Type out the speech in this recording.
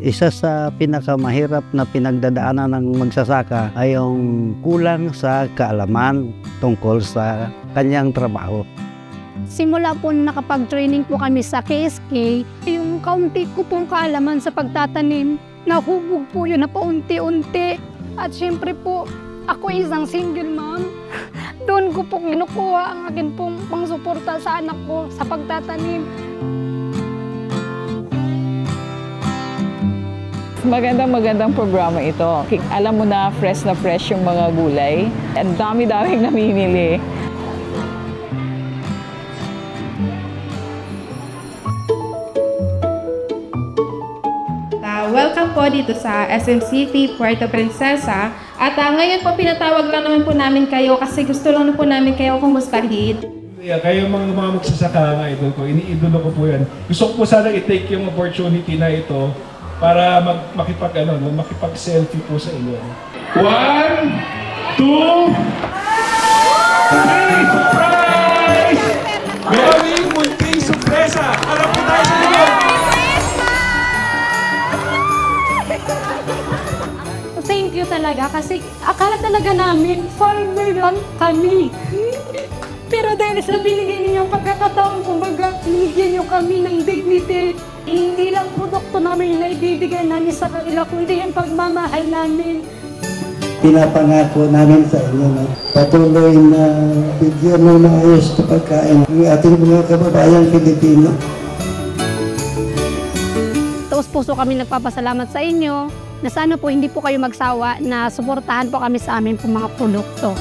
Isa sa pinakamahirap na pinagdadaanan ng magsasaka ay yung kulang sa kaalaman tungkol sa kanyang trabaho. Simula po nakapag-training po kami sa KSK, yung kaunti ko pong kaalaman sa pagtatanim, nahubog po yun na paunti-unti. At syempre po, ako isang single mom. Doon ko po kinukuha ang akin pong pangsuporta sa anak ko sa pagtatanim. Magandang programa ito. Alam mo na fresh yung mga gulay. Ang dami-daming namimili. Welcome po dito sa SM City, Puerto Princesa. At ngayon po pinatawag lang naman po namin kayo kasi gusto lang po namin kayo kumustahin. Kayo mga magsasaka nga idol ko, iniidolo ko po yan. Gusto ko po sana i-take yung opportunity na ito para makipag-selfie po sa inyo. 1, 2, 3, surprise! Maraming munting sorpresa! Harap po tayo sa inyo! Thank you talaga kasi akala talaga namin farmer lang kami. Pero dahil sa binigyan niyo ang pagkakataon, kumbaga, binigyan niyo kami ng dignity. Hindi lang produkto namin na ibibigay namin sa kanila, kundi ang pagmamahal namin. Pinapangako namin sa inyo na patuloy na bigyan ng maayos na pagkain ang ating mga kababayang Pilipino. Taos-puso kami nagpapasalamat sa inyo na sana po hindi po kayo magsawa na suportahan po kami sa amin po mga produkto.